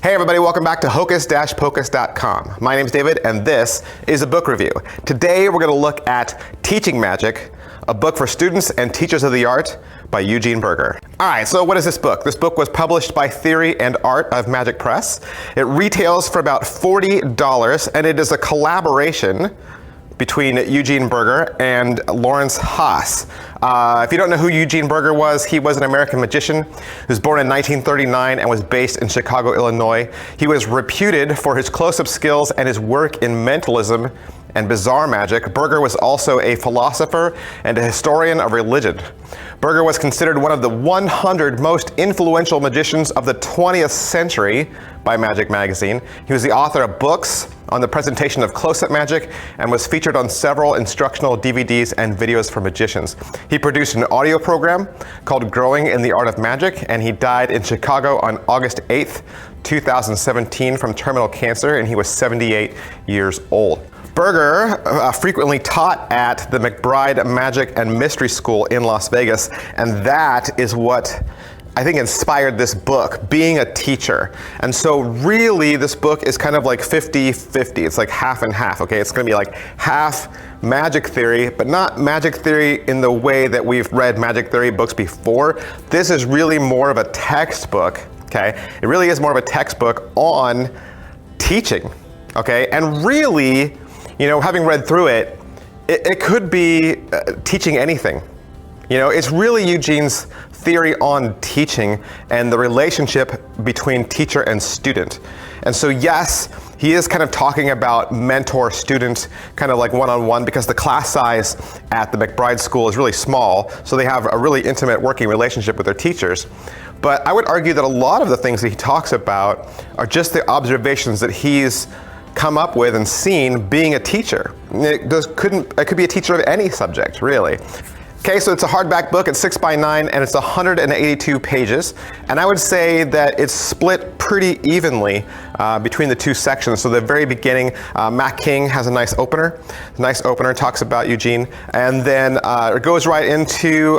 Hey everybody, welcome back to hocus-pocus.com. My name's David and this is a book review. Today we're going to look at Teaching Magic, a book for students and teachers of the art by Eugene Berger. Alright, so what is this book? This book was published by Theory and Art of Magic Press. It retails for about $40 and it is a collaboration between Eugene Berger and Lawrence Haas. If you don't know who Eugene Berger was, he was an American magician who was born in 1939 and was based in Chicago, Illinois. He was reputed for his close-up skills and his work in mentalism and bizarre magic. Berger was also a philosopher and a historian of religion. Berger was considered one of the 100 most influential magicians of the 20th century by Magic Magazine. He was the author of books on the presentation of close-up magic and was featured on several instructional DVDs and videos for magicians. He produced an audio program called Growing in the Art of Magic, and he died in Chicago on August 8th, 2017 from terminal cancer, and he was 78 years old. Berger frequently taught at the McBride Magic and Mystery School in Las Vegas, and that is what I think inspired this book, being a teacher. And so really this book is kind of like 50-50. It's like half and half, okay? It's gonna be like half magic theory, but not magic theory in the way that we've read magic theory books before. This is really more of a textbook, okay? It really is more of a textbook on teaching, okay? And really, you know, having read through it, it could be teaching anything. You know, it's really Eugene's theory on teaching and the relationship between teacher and student. And so yes, he is kind of talking about mentor-student, kind of like one-on-one, because the class size at the McBride School is really small, so they have a really intimate working relationship with their teachers. But I would argue that a lot of the things that he talks about are just the observations that he's come up with and seen being a teacher. It could be a teacher of any subject, really. Okay, so it's a hardback book, it's 6x9, and it's 182 pages. And I would say that it's split pretty evenly between the two sections. So the very beginning, Matt King has a nice opener. Talks about Eugene. And then it goes right into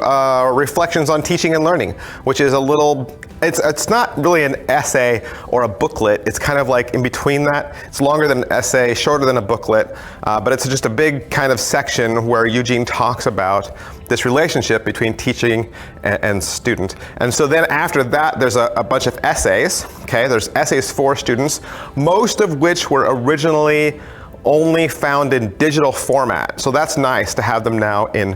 reflections on teaching and learning, which is a little, it's not really an essay or a booklet. It's kind of like in between that. It's longer than an essay, shorter than a booklet, but it's just a big kind of section where Eugene talks about this relationship between teaching and student. And so then after that, there's a bunch of essays, okay? There's essays for students, most of which were originally only found in digital format. So that's nice to have them now in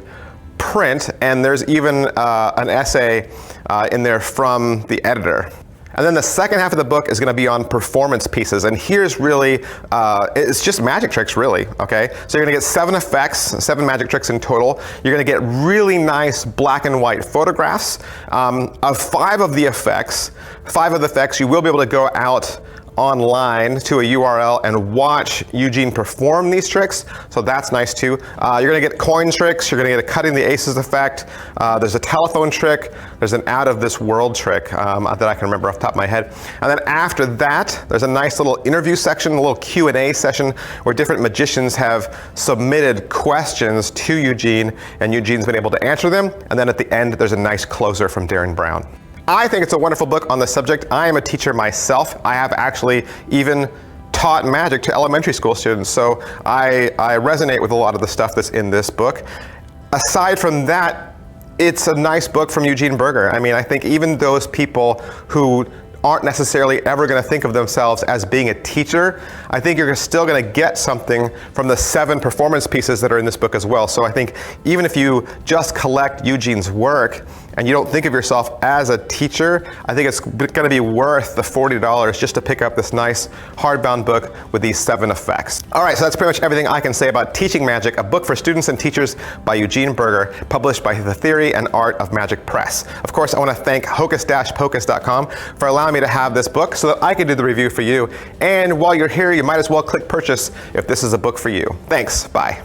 print, and there's even an essay in there from the editor. And then the second half of the book is going to be on performance pieces, and here's really, it's just magic tricks really, okay? So you're going to get 7 effects, 7 magic tricks in total. You're going to get really nice black and white photographs of 5 of the effects. 5 of the effects you will be able to go out online to a URL and watch Eugene perform these tricks, so that's nice too. You're going to get coin tricks, you're going to get a cutting the aces effect, there's a telephone trick, there's an out of this world trick that I can remember off the top of my head. And then after that, there's a nice little interview section, a little Q&A session where different magicians have submitted questions to Eugene and Eugene's been able to answer them. And then at the end, there's a nice closer from Darren Brown. I think it's a wonderful book on the subject. I am a teacher myself. I have actually even taught magic to elementary school students, so I resonate with a lot of the stuff that's in this book. Aside from that, it's a nice book from Eugene Berger. I mean, I think even those people who aren't necessarily ever going to think of themselves as being a teacher, I think you're still going to get something from the 7 performance pieces that are in this book as well. So I think even if you just collect Eugene's work and you don't think of yourself as a teacher, I think it's going to be worth the $40 just to pick up this nice hardbound book with these 7 effects. All right, so that's pretty much everything I can say about Teaching Magic, a book for students and teachers by Eugene Berger, published by the Theory and Art of Magic Press. Of course, I want to thank hocus-pocus.com for allowing me to have this book so that I can do the review for you. And while you're here, you might as well click purchase if this is a book for you. Thanks, bye.